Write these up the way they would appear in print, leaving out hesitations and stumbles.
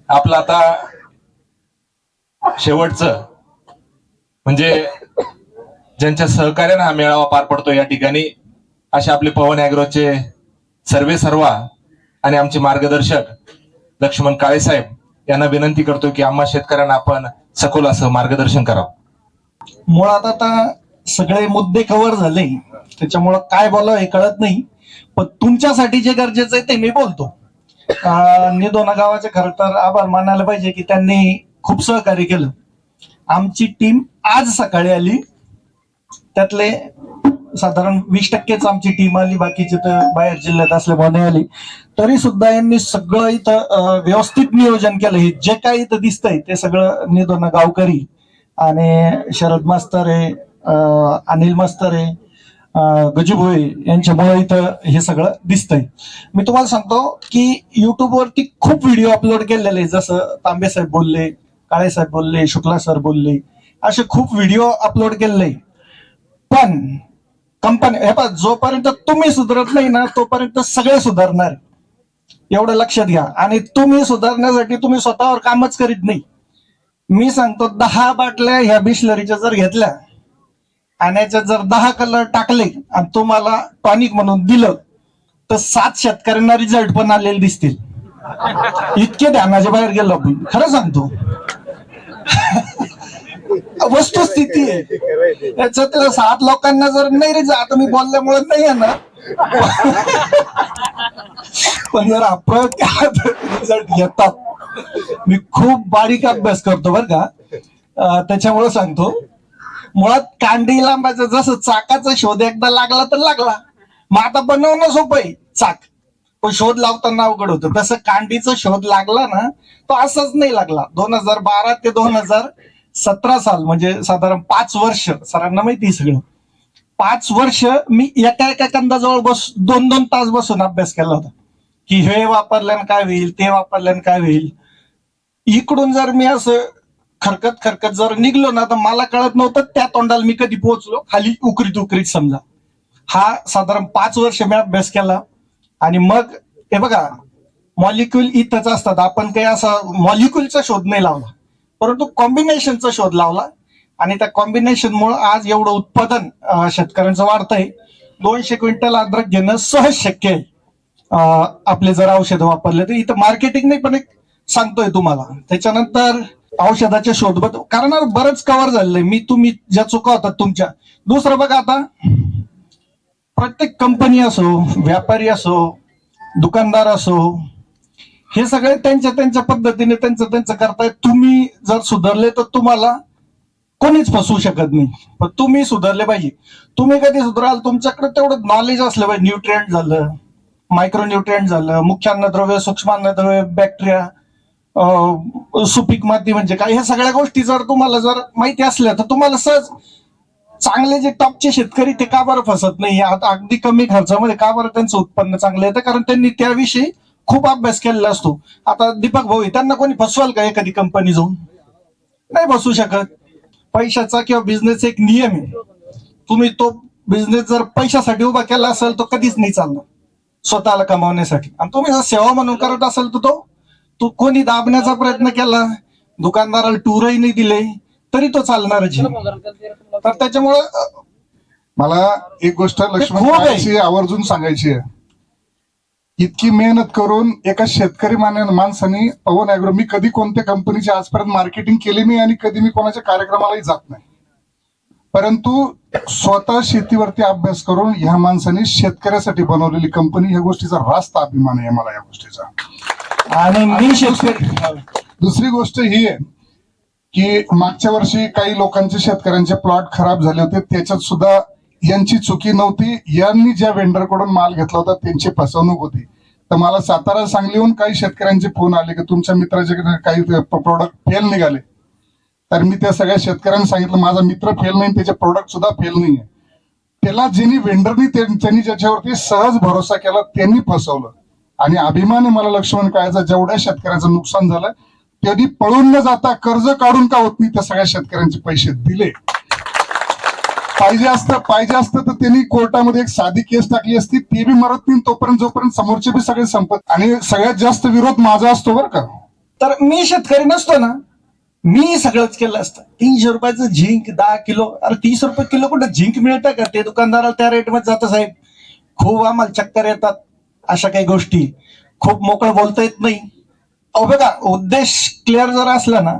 आपलं आता शेवटचं म्हणजे ज्यांच्या सहकार्याने हा मेळावा पार पडतो या ठिकाणी असे आपले पवन ॲग्रोचे सर्वेसर्वा आणि आमचे मार्गदर्शक लक्ष्मण काळे साहेब यांना विनंती करतो की आम्हा शेतकऱ्यांना आपण सखोल असं मार्गदर्शन करावं. मुळात आता सगळे मुद्दे कव्हर झाले, त्याच्यामुळं काय बोलावं हे कळत नाही. पण तुमच्यासाठी जे गरजेचं आहे ते मी बोलतो. निदोना गावाचे खरं तर आभार मानायला पाहिजे की त्यांनी खूप सहकार्य केलं. आमची टीम आज सकाळी आली, त्यातले साधारण 20% आमची टीम आली, बाकीची तर बाहेर जिल्ह्यात असल्यामुळे नाही आली. तरी सुद्धा यांनी सगळं इथं व्यवस्थित नियोजन केलं. हे जे काही इथं दिसतंय ते सगळं निदोना गावकरी आणि शरद मास्तर आहे, अनिल मास्तर आहे, गजूभाई यांच्यामुळे इथं हे सगळं दिसतंय. मी तुम्हाला सांगतो की युट्यूब वरती खूप व्हिडिओ अपलोड केलेले, जसं तांबे साहेब बोलले, काळे साहेब बोलले, शुक्ला सर बोलले, असे खूप व्हिडिओ अपलोड केलेले. पण कंपनी हे पहा, जोपर्यंत तुम्ही सुधारत नाही ना तोपर्यंत सगळे सुधारणार, एवढं लक्षात घ्या. आणि तुम्ही सुधारण्यासाठी तुम्ही स्वतःवर कामच करीत नाही. मी सांगतो 10 बाटल्या ह्या बिस्लरीच्या जर घेतल्या आणि याच्यात जर 10 कलर टाकले आणि तुम्हाला टॉनिक म्हणून दिलं तर 7 शेतकऱ्यांना रिझल्ट पण आलेले दिसतील. इतके ध्यानाच्या बाहेर गेलो आपण, खरं सांगतो. वस्तुस्थिती आहे याच्यात. 7 लोकांना जर नाही आता मी बोलल्यामुळे नाही आहे ना, पण जर आपण रिझल्ट घेतात. मी खूप बारीक अभ्यास करतो बरं का, त्याच्यामुळे सांगतो. मुळात कांडी लांबायचं, जसं चाकाचा शोध एकदा लागला तर लागला. मग आता बनवणं सोपं आहे चाक, पण शोध लावताना अवघड होतं. तसं कांडीचा शोध लागला ना तो असाच नाही लागला. 2012 ते 2017 साल म्हणजे साधारण 5 वर्ष, सरांना माहिती सगळं. 5 वर्ष मी एका कंदाजवळ 2-2 तास बसून अभ्यास केला होता की हे वापरल्यानं काय होईल, ते वापरल्यानं काय होईल. इकडून जर मी असं खरकत जर निघलो ना तर मला कळत नव्हतं त्या तोंडाला मी कधी पोहोचलो, खाली उकरीत समजा. हा साधारण 5 वर्ष मी अभ्यास केला. आणि मग हे बघा, मॉलिक्यूल इथंच असतात. आपण काही असा मॉलिक्यूलचा शोध नाही लावला, परंतु कॉम्बिनेशनचा शोध लावला. आणि त्या कॉम्बिनेशनमुळे आज एवढं उत्पादन शेतकऱ्यांचं वाढतंय. 200 क्विंटल अद्रक घेणं सहज शक्य आहे आपले जर औषधं वापरले तर. इथं मार्केटिंग नाही, पण एक सांगतोय तुम्हाला. त्याच्यानंतर औषधाचे शोध, कारण बरंच कव्हर झालेलं आहे. तुम्ही ज्या चुका होतात तुमच्या. दुसरं बघा, आता प्रत्येक कंपनी असो, व्यापारी असो, दुकानदार असो, हे सगळे त्यांच्या पद्धतीने त्यांचं करतायत. तुम्ही जर सुधारले तर तुम्हाला कोणीच फसवू शकत नाही, पण तुम्ही सुधारले पाहिजे. तुम्ही कधी सुधाराल, तुमच्याकडे तेवढं नॉलेज असलं पाहिजे. न्यूट्रिएंट झालं, मायक्रो न्यूट्रिएंट झालं, मुख्य अन्नद्रव्य, सूक्ष्म अन्नद्रव्य, बॅक्टेरिया, सुपीक माती म्हणजे काय, ह्या सगळ्या गोष्टी जर तुम्हाला जर माहिती असल्या तर तुम्हाला सहज. चांगले जे टॉपचे शेतकरी ते का बरं फसत नाही, आता अगदी कमी खर्चामध्ये का बरं त्यांचं उत्पन्न चांगलं येतं? कारण त्यांनी त्याविषयी खूप अभ्यास केलेला असतो. आता दीपक भाऊ, त्यांना कोणी फसवाल का एखादी कंपनी जाऊन? नाही फसवू शकत. पैशाचा किंवा बिझनेस एक नियम आहे. तुम्ही तो बिझनेस जर पैशासाठी उभा केला असेल तो कधीच नाही चालणार, स्वतःला कमावण्यासाठी. आणि तुम्ही जर सेवा म्हणून करत असेल तर तो कोणी दाबण्याचा प्रयत्न केला, दुकानदाराला टूरही नाही दिले तरी तो चालणारच. तर त्याच्यामुळं मला एक गोष्ट लक्ष्मण आवर्जून सांगायची आहे. इतकी मेहनत करून एका शेतकरी माणसाने पवन ॲग्रो, मी कधी कोणत्या कंपनीची आजपर्यंत मार्केटिंग केली नाही आणि कधी मी कोणाच्या कार्यक्रमालाही जात नाही, परंतु स्वतः शेतीवरती अभ्यास करून ह्या माणसाने शेतकऱ्यासाठी बनवलेली कंपनी, ह्या गोष्टीचा रास्त अभिमान आहे मला या गोष्टीचा. आणि मी शेतकरी. दुसरी गोष्ट ही आहे की मागच्या वर्षी काही लोकांचे शेतकऱ्यांचे प्लॉट खराब झाले होते, त्याच्यात सुद्धा यांची चुकी नव्हती. यांनी ज्या वेंडरकडून माल घेतला होता त्यांची फसवणूक होती. तर मला सातारा सांगलीहून काही शेतकऱ्यांचे फोन आले की तुमच्या मित्राचे काही प्रोडक्ट फेल निघाले. तर मी त्या सगळ्या शेतकऱ्यांना सांगितलं माझा मित्र फेल नाही, त्याचे प्रोडक्ट सुद्धा फेल नाहीये. त्याला ज्यांनी वेंडरनी त्यांनी ज्याच्यावरती सहज भरोसा केला त्यांनी फसवलं. आणि अभिमान आहे मला लक्ष्मण काळेचा, जेवढ्या शेतकऱ्याचं नुकसान झालं त्यांनी पळून न जाता कर्ज काढून का होत नाही त्या सगळ्या शेतकऱ्यांचे पैसे दिले. पाहिजे असतं तर त्यांनी कोर्टामध्ये एक साधी केस टाकली असती, ते बी मरत नाही तोपर्यंत, जोपर्यंत समोरचे बी सगळे संपत. आणि सगळ्यात जास्त विरोध माझा असतो बरं का, तर मी शेतकरी नसतो ना, मी सगळंच केलं असतं. 300 रुपयाचं झिंक 10 किलो, अरे 30 रुपये किलो कुठं झिंक मिळतं का? ते दुकानदाराला त्या रेटमध्ये जातं साहेब. खूप आम्हाला चक्कर येतात अशा काही गोष्टी. खूप मोकळं बोलता येत नाही. अहो बघा, उद्देश क्लिअर जर असला ना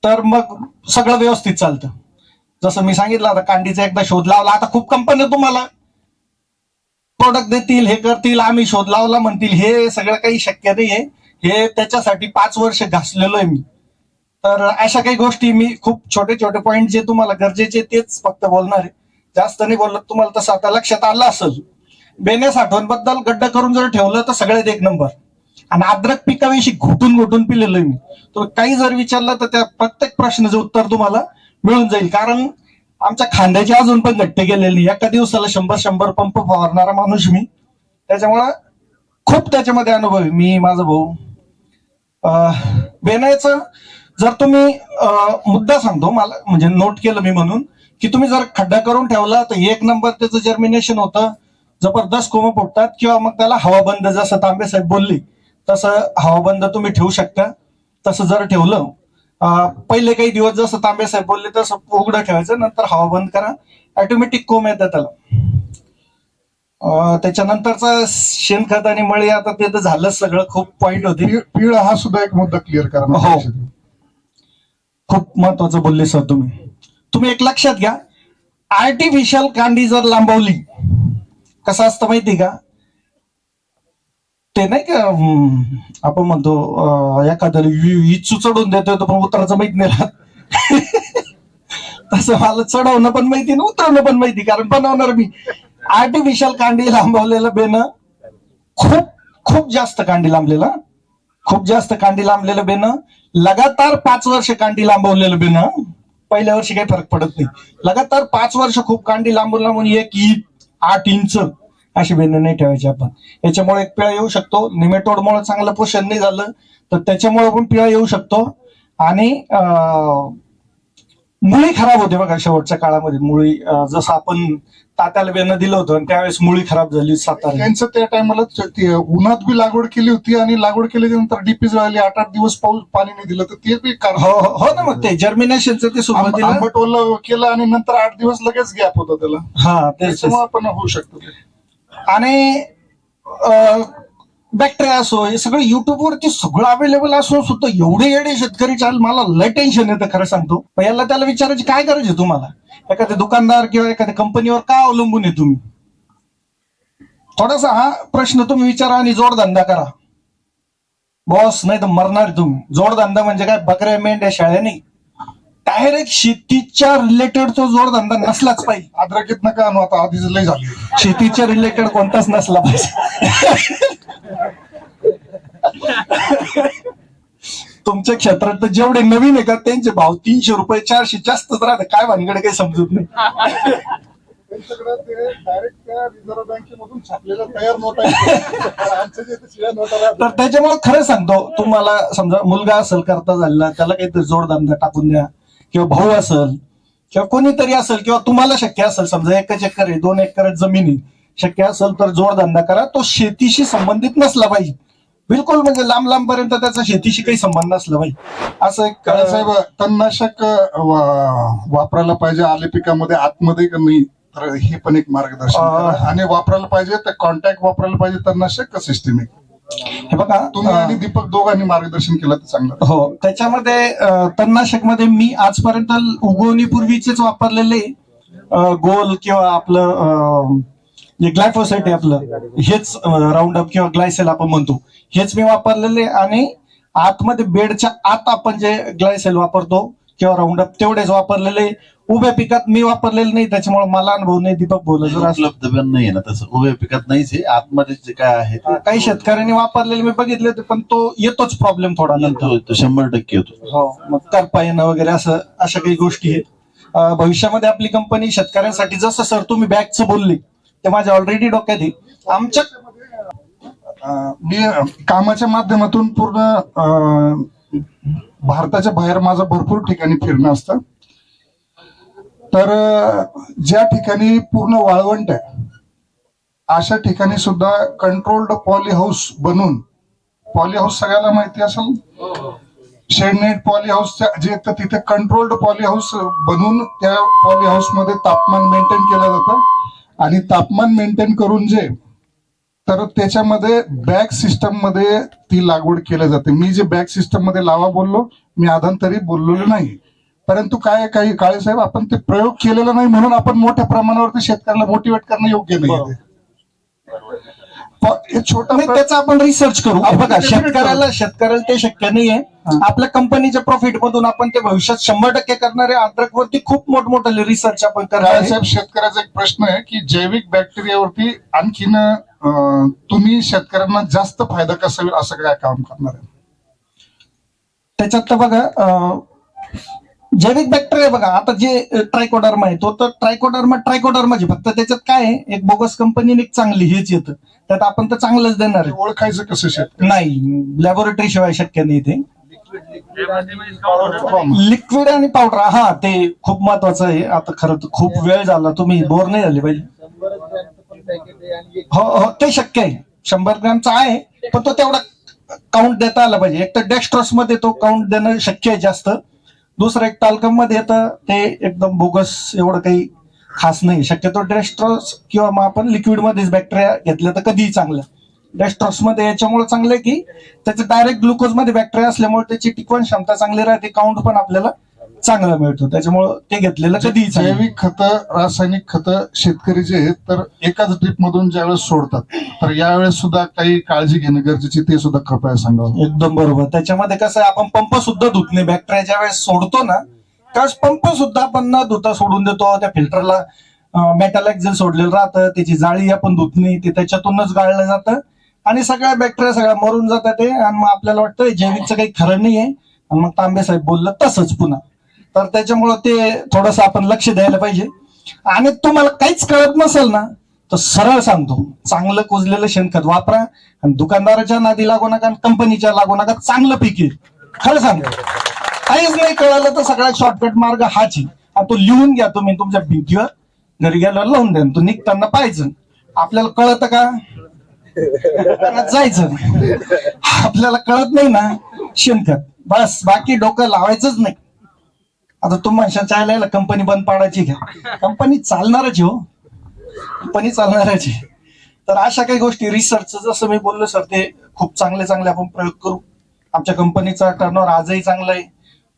तर मग सगळं व्यवस्थित चालतं. जसं मी सांगितलं, आता कांडीचा एकदा शोध लावला. आता खूप कंपन्या तुम्हाला प्रोडक्ट देतील, हे करतील, आम्ही शोध लावला म्हणतील. हे सगळं काही शक्य नाहीये. हे त्याच्यासाठी 5 वर्ष घासलेलो आहे मी. तर अशा काही गोष्टी मी खूप छोटे छोटे पॉईंट जे तुम्हाला गरजेचे तेच फक्त बोलणार आहे. जास्त नाही बोललो. तुम्हाला तसं आता लक्षात आलं असेल, बेने साठवण बद्दल गड्डा करून जर ठेवलं तर सगळ्यात एक नंबर. आणि अद्रक पिकाविषयी घुटून घुटून पिलेलो मी. तो काही जर विचारलं तर त्या प्रत्येक प्रश्नाचं उत्तर तुम्हाला मिळून जाईल. कारण आमच्या खांद्याचे अजून पण घट्टे गेलेले नाही. एका दिवसाला 100 पंप फवारणारा माणूस मी. त्याच्यामुळं खूप त्याच्यामध्ये अनुभव आहे. मी, माझा भाऊ. बेनायचं जर तुम्ही मुद्दा सांगतो मला, म्हणजे नोट केलं मी म्हणून, की तुम्ही जर खड्डा करून ठेवला तर एक नंबर त्याचं जर्मिनेशन होतं, जबरदस्त कोंब फुटतात. किंवा मग त्याला हवाबंद, जसं तांबे साहेब बोलली तसं हवाबंद तुम्ही ठेवू शकता. तसं जर ठेवलं, पहिले काही दिवस जसं तांबे साहेब बोलले तसं उघडं ठेवायचं, नंतर हवा बंद करा, ऑटोमॅटिक कोंब येतात त्याला. त्याच्यानंतरचं शेणखत आणि मळी, आता ते तर झालंच सगळं. खूप पॉइंट होते. पीळ हा सुद्धा एक मुद्दा क्लिअर करा. हो, खूप महत्वाचं बोलले सर तुम्ही. तुम्ही एक लक्षात घ्या, आर्टिफिशियल कांडी जर लांबवली, कसं असतं माहिती का? ते नाही का आपण म्हणतो एखाद्याला इच्छू चढवून देतोय तो पण उतरायचं माहित नाही राहत. तसं मला चढवणं पण माहिती ना उतरवणं पण माहिती, कारण बनवणार मी. आर्टिफिशियल कांडी लांबवलेलं बेनं, खूप खूप जास्त कांडी लांबलेलं, खूप जास्त कांडी लांबलेलं बेनं, लगातार 5 वर्ष कांडी लांबवलेलं बेनं. पहिल्या वर्षी काही फरक पडत नाही. लगातार 5 वर्ष खूप कांडी लांबून लांबून 8 इंच अशी बेनं नाही ठेवायची आपण. याच्यामुळे एक पिळा येऊ शकतो. निमेटोडमुळे चांगलं पोषण नाही झालं तर त्याच्यामुळे पण पिळा येऊ शकतो. आणि मुळी खराब होते बघा शेवटच्या काळामध्ये. मुळी जसं आपण तात्याला बेनं दिलं होतं आणि त्यावेळेस मुळी खराब झाली सातारा. त्यांचं त्या टायमाला उन्हात बी लागवड केली होती आणि लागवड केल्यानंतर डीपी जळाली. 8-8 दिवस पाऊस पाणी नाही दिलं तर ते बी कारण. हो ना, मग ते जर्मिनेशनचं ते सुरुवातीला आंबट ओलं केलं आणि नंतर 8 दिवस लगेच गॅप होता त्याला. हा, त्याच्यामुळे पण होऊ शकतं ते. आणि बॅक्टेरिया असो, हे सगळं युट्यूबवरती सगळं अवेलेबल असून सुद्धा एवढे एवढे शेतकरी चाल, मला लय टेन्शन येतं खरं सांगतो. याला त्याला विचारायची काय गरज आहे तुम्हाला? एखाद्या दुकानदार किंवा एखाद्या कंपनीवर का अवलंबून आहे तुम्ही? थोडासा हा प्रश्न तुम्ही विचारा आणि जोडधंदा करा बॉस, नाही तर मरणार तुम्ही. जोडधंदा म्हणजे काय बकऱ्या मेंढ्या शाळ्या नाही, डायरेक्ट शेतीच्या रिलेटेडचा जोडधंदा नसलाच पाहिजे. अद्रकीत नका आणू, आता आधीच लय झाली. शेतीच्या रिलेटेड कोणताच नसला पाहिजे. तुमच्या क्षेत्रात तर जेवढे नवीन आहे का त्यांचे भाव 300 रुपये 400 जास्तच राहते. काय भानगड काही समजत नाही. त्यांच्याकडे ते डायरेक्ट त्या रिझर्व्ह बँकेमधून छापलेला तयार नोट आहे. तर त्याच्यामुळे खरं सांगतो तुम्हाला, समजा मुलगा असेल करता झालेला, त्याला काहीतरी जोडधंदा टाकून द्या, किंवा भाऊ असेल किंवा कोणीतरी असेल, किंवा तुम्हाला शक्य असेल, समजा 1 एकर आहे 2 एकर जमीन आहे, शक्य असेल तर जोडधंदा करा. तो शेतीशी संबंधित नसला पाहिजे बिलकुल, म्हणजे लांब लांब पर्यंत त्याचा शेतीशी काही संबंध नसला पाहिजे. असं एक साहेब, तणनाशक वापरायला पाहिजे आले पिकामध्ये आतमध्ये का नाही, तर हे पण एक मार्गदर्शन करा. आणि वापरायला पाहिजे तर कॉन्टॅक्ट वापरायला पाहिजे तणनाशक का सिस्टमिक. हे बघा, तुम्ही आणि दीपक दोघांनी मार्गदर्शन केलं तर चांगलं. हो, त्याच्यामध्ये तणनाशक मध्ये मी आजपर्यंत उगवणीपूर्वीचेच वापरलेले गोल किंवा आपलं जे ग्लायफोसेट आहे आपलं, हेच राऊंड अप किंवा ग्लायसेल आपण म्हणतो, हेच मी वापरलेले. आणि आतमध्ये बेडच्या आत आपण जे ग्लायसेल वापरतो किंवा राऊंड अप तेवढेच वापरलेले. उभ्या पिकात मी वापरलेलं नाही, त्याच्यामुळे मला अनुभव नाही. दीपक बोल जर उपलब्ध पण नाही ना तसं, उभ्या पिकात नाहीच आहे, आतमध्ये जे काय आहे काही शेतकऱ्यांनी वापरलेले मी बघितले होते, पण तो येतोच प्रॉब्लेम थोडा नंतर. तो 100% होतो. हो, मग करपा येणं वगैरे असं अशा काही गोष्टी आहेत. भविष्यामध्ये आपली कंपनी शेतकऱ्यांसाठी, जसं सर तुम्ही बॅगचं बोलले ते माझ्या ऑलरेडी डोक्यात आहे. आमच्या मी कामाच्या माध्यमातून पूर्ण भारताच्या बाहेर माझं भरपूर ठिकाणी फिरणं असतं. तर ज्या ठिकाणी पूर्ण वाळवंट आहे अशा ठिकाणी सुद्धा कंट्रोल्ड पॉली हाऊस बनवून पॉली हाऊस सगळ्याला माहिती असेल. शेडनेट पॉली हाऊस जे येतं तिथे कंट्रोल्ड पॉली हाऊस बनवून त्या पॉली हाऊस मध्ये तापमान मेंटेन केलं जातं आणि तापमान मेंटेन करून जे तर त्याच्यामध्ये बॅग सिस्टम मध्ये ती लागवड केली जाते. मी जे बॅग सिस्टम मध्ये लावा बोललो, मी आधांतरी बोललेलो नाही. परंतु काय काही काळे साहेब आपण ते प्रयोग केलेला नाही म्हणून आपण मोठ्या प्रमाणावरती शेतकऱ्याला मोटिवेट करणं योग्य नाही. छोटा नाही, त्याचा आपण रिसर्च करू. बघा, शेतकऱ्याला ते शक्य नाहीये. आपल्या कंपनीच्या प्रॉफिट मधून आपण ते भविष्यात 100% करणारे अद्रकवरती खूप मोठमोठे रिसर्च आपण करणार. साहेब, शेतकऱ्याचा एक प्रश्न आहे की जैविक बॅक्टेरियावरती आणखीन तुम्ही शेतकऱ्यांना जास्त फायदा कसा होईल असं काय काम करणार आहे त्याच्यात? तर बघा, जैविक बॅक्टेरिया बघा, आता जे ट्रायकोडर्मा आहे तो तर ट्रायकोडर्मा फक्त त्याच्यात काय आहे, एक बोगस कंपनीने एक चांगली हेच येतं, त्यात आपण तर चांगलंच देणार आहे. ओळखायचं कसं शेतकरी? नाही, लॅबोरेटरी शिवाय शक्य नाही ते. लिक्विड आणि पावडर, हा ते खूप महत्वाचं आहे. आता खरं तर खूप वेळ झाला, तुम्ही बोर नाही झाले पाहिजे. हो, ते शक्य आहे. 100 ग्रॅमचा आहे, पण तो तेवढा काउंट देता आला पाहिजे. एक तर डेक्स्ट्रॉस मध्ये तो काउंट देणं शक्य आहे जास्त. दुसरं एक टाल्कम मध्ये येतं, ते एकदम बोगस, एवढं काही खास नाही. शक्यतो डेक्स्ट्रॉस किंवा मग आपण लिक्विड मध्येच बॅक्टेरिया घेतलं तर कधीही चांगलं. डेक्स्ट्रॉस मध्ये याच्यामुळे चांगलं आहे की त्याचं डायरेक्ट ग्लुकोज मध्ये बॅक्टेरिया असल्यामुळे त्याची टिकवण क्षमता चांगली राहते, काउंट पण आपल्याला चांगला मिळतो. त्याच्यामुळे ते घेतलेलं कधीही चांगलं. जैविक खतं, रासायनिक खतं शेतकरी जे आहेत तर एकाच ड्रीप मधून ज्यावेळेस सोडतात, तर यावेळेस सुद्धा काही काळजी घेणं गरजेची, ते सुद्धा कृपया सांगावं. एकदम बरोबर. त्याच्यामध्ये कसं आहे, आपण पंप सुद्धा धुत नाही. बॅक्टेरिया ज्या वेळेस सोडतो ना, त्यावेळेस पंप सुद्धा आपण न धुता सोडून देतो. त्या फिल्टरला मेटल एक्झेल सोडलेलं राहतं, त्याची जाळी आपण धुत नाही, ते त्याच्यातूनच गाळलं जातं आणि सगळ्या बॅक्टेरिया सगळ्या मरून जातात ते. आणि मग आपल्याला वाटतं जैविकचं काही खरं नाहीये. आणि मग तांबे साहेब बोललं तसंच पुन्हा. तर त्याच्यामुळं ते थोडंसं आपण लक्ष द्यायला पाहिजे. आणि तुम्हाला काहीच कळत नसेल ना, तर सरळ सांगतो, चांगलं कुजलेलं शेणखत वापरा आणि दुकानदाराच्या नादी लागू नका, कंपनीच्या लागू नका. चांगलं पीक येईल, खरं सांगतो. काहीच नाही कळालं तर सगळ्यात शॉर्टकट मार्ग हाच आहे. आणि तो लिहून घ्या तुम्ही तुमच्या भिंतीवर, घरी गेल्यावर लावून द्या. तो निघताना पाहायचं, आपल्याला कळतं का, जायचं. आपल्याला कळत नाही ना शेणखत, बस बाकी डोकं लावायचंच नाही. आता तुम्ही चायला कंपनी बंद पाडायची घ्या, कंपनी चालणारच हो, कंपनी चालणारच आहे. तर अशा काही गोष्टी रिसर्च, जसं मी बोललो सर, ते खूप चांगले आपण प्रयोग करू. आमच्या कंपनीचा टर्नओव्हर आजही चांगला आहे,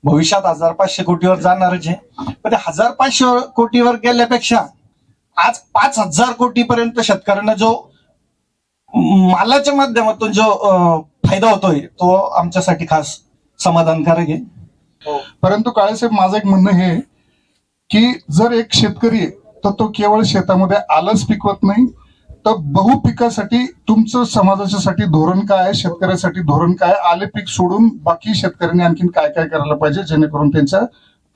भविष्यात 1500 कोटीवर जाणारच आहे. पण 1500 कोटीवर गेल्यापेक्षा आज 5000 कोटीपर्यंत शेतकऱ्यांना जो मालाच्या माध्यमातून जो फायदा होतोय, तो आमच्यासाठी खास समाधानकारक आहे. परंतु काळेसाहेब, माझं एक म्हणणं हे की जर एक शेतकरी आहे तर तो केवळ शेतामध्ये आलंच पिकवत नाही, तर बहुपिकासाठी तुमचं समाजाच्यासाठी धोरण काय आहे, शेतकऱ्यासाठी धोरण काय, आले पीक सोडून बाकी शेतकऱ्यांनी आणखीन काय काय करायला पाहिजे जेणेकरून त्यांच्या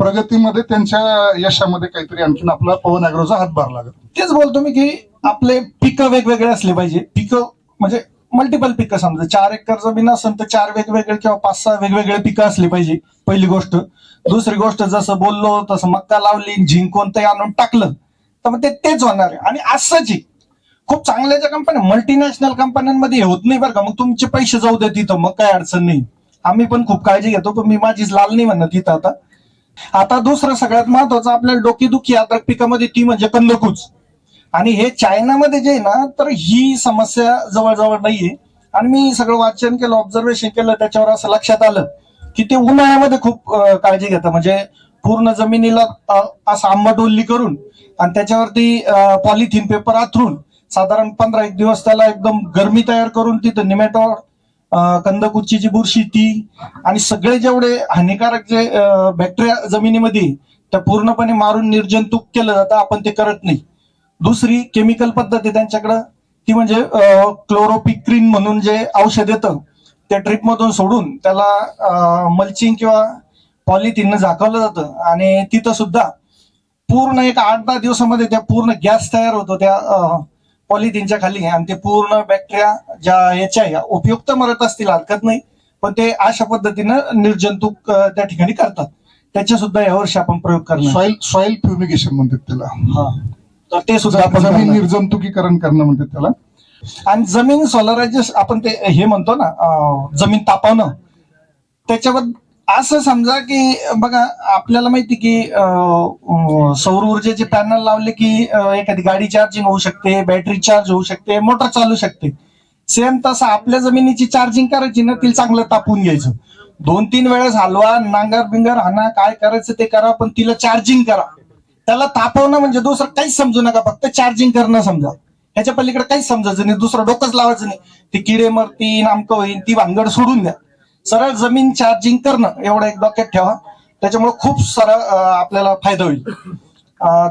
प्रगतीमध्ये, त्यांच्या यशामध्ये काहीतरी आणखीन आपला पवन ॲग्रोचा हातभार लागेल. तेच बोलतो मी की आपले पिकं वेगवेगळे असले पाहिजे. पिकं म्हणजे मल्टिपल पिकं, समजा 4 एकर जमीन असेल तर 4 वेगवेगळे किंवा 5-6 वेगवेगळे पिकं असली पाहिजे, पहिली गोष्ट. दुसरी गोष्ट, जसं बोललो तसं मक्का लावली, झिंक कोणतंही आणून टाकलं तर मग तेच होणार आहे. आणि असंच खूप चांगल्या ज्या कंपन्या, मल्टीनॅशनल कंपन्यांमध्ये हे होत नाही बरं का, मग तुमचे पैसे जाऊ दे तिथं, मग काय अडचण नाही. आम्ही पण खूप काळजी घेतो, पण मी माझीच लाल नाही म्हणत तिथं. आता दुसरं सगळ्यात महत्वाचं आपल्याला डोकेदुखी अद्रक पिकामध्ये, ती म्हणजे कंदकूच. आणि हे चायनामध्ये जे आहे ना, तर ही समस्या जवळजवळ नाहीये. आणि मी सगळं वाचन केलं, ऑब्झर्वेशन केलं, त्याच्यावर असं लक्षात आलं की ते उन्हाळ्यामध्ये खूप काळजी घेतं. म्हणजे पूर्ण जमिनीला असं आंबट ओल्ली करून आणि त्याच्यावरती पॉलिथिन पेपर आथरून साधारण 15-1 दिवस त्याला एकदम गरमी तयार करून तिथं निमॅटॉड, कंदकुच्ची जी बुरशी ती आणि सगळे जेवढे हानिकारक जे बॅक्टेरिया जमिनीमध्ये, त्या पूर्णपणे मारून निर्जंतुक केलं जातं. आपण ते करत नाही. दुसरी केमिकल पद्धत आहे त्यांच्याकडं, ती म्हणजे क्लोरोपिक्रिन म्हणून जे औषध येतं, त्या ट्रिप मधून सोडून त्याला मल्चिंग किंवा पॉलिथिननं झाकवलं जातं. आणि तिथं सुद्धा पूर्ण एक 8-10 दिवसामध्ये त्या पूर्ण गॅस तयार होतो त्या पॉलिथिनच्या खाली. आणि ते पूर्ण बॅक्टेरिया ज्या याच्या उपयुक्त मरत असतील, हरकत नाही, पण ते अशा पद्धतीनं निर्जंतुक त्या ठिकाणी करतात. त्याचे सुद्धा यावर्षी आपण प्रयोग करणार. सॉइल फ्युमिगेशन म्हणतात त्याला. तर ते सुद्धा आपण जमीन निर्जंतुकीकरण करणं म्हणतात त्याला. आणि जमीन सोलरायझेशन आपण ते हे म्हणतो ना, जमीन तापवणं, त्याच्यावर असं समजा की बघा आपल्याला माहिती की सौर ऊर्जेचे पॅनल लावले की एखादी गाडी चार्जिंग होऊ शकते, बॅटरी चार्ज होऊ शकते, मोटर चालू शकते. सेम तसं आपल्या जमिनीची चार्जिंग करायची ना, तिला चांगलं तापवून घ्यायचं. 2-3 वेळेस हलवा, नांगर बिंगर हाना, काय करायचं ते करा, पण तिला चार्जिंग करा. त्याला तापवणं म्हणजे दुसरं काहीच समजू नका, फक्त चार्जिंग करणं समजा. ह्याच्या पलीकडे काहीच समजायचं नाही, दुसरं डोकंच लावायचं नाही. ते किडे मरतील, नामकं होईल, ती भानगड सोडून द्या. सरळ जमीन चार्जिंग करणं एवढं एक डोक्यात ठेवा. त्याच्यामुळे खूप सारा आपल्याला फायदा होईल.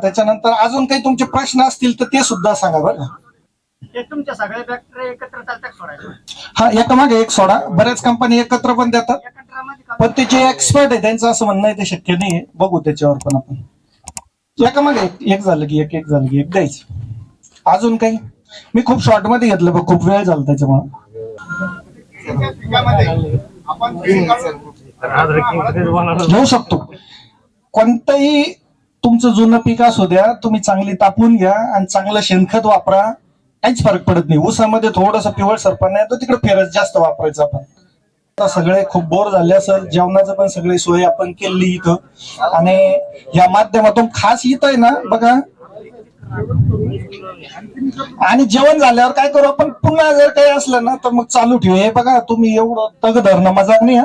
त्याच्यानंतर अजून काही तुमचे प्रश्न असतील तर ते सुद्धा सांगा बरं. हे तुमच्या सगळ्या फॅक्टरी एकत्र चालतात सोडायला. हा, एका मागे एक सोडा. बऱ्याच कंपनी एकत्र पण देतात, एकत्रमध्ये पण ते जे एक्सपर्ट आहे त्यांचं असं म्हणणं आहे ते शक्य नाहीये. बघू त्याच्यावर पण आपण. एका मागे एक झालं की एक झालं की एक द्यायचं. अजून काही? मी खूप शॉर्ट मध्ये घेतलं बघ, खूप वेळ झाला त्याच्यामुळे. घेऊ शकतो कोणतंही. तुमचं जुनं पीक असू द्या, तुम्ही चांगली तापवून घ्या आणि चांगलं शेणखत वापरा, काहीच फरक पडत नाही. ऊसामध्ये थोडंसं पिवळ सरपण आहे तर तिकडे फेरस जास्त वापरायचं आपण. आता सगळे खूप बोर झाले असेल, जेवणाचं पण सगळी सोय आपण केली इथं, आणि या माध्यमातून खास इथं आहे ना बघा. आणि जेवण झाल्यावर काय करू आपण, पुन्हा जर काही असलं ना तर मग चालू ठेवू. हे बघा तुम्ही एवढं तग धरणं मजाक नाही.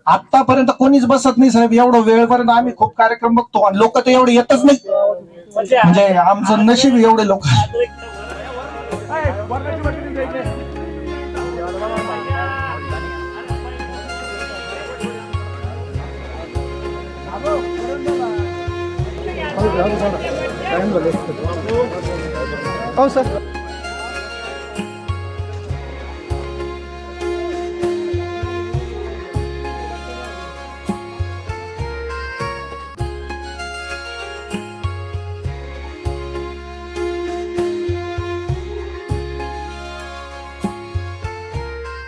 आतापर्यंत कोणीच बसत नाही साहेब, एवढं वेळपर्यंत आम्ही खूप कार्यक्रम बघतो आणि लोक तर एवढे येतच नाही. म्हणजे आमचं नशीब एवढे लोक. हो सर.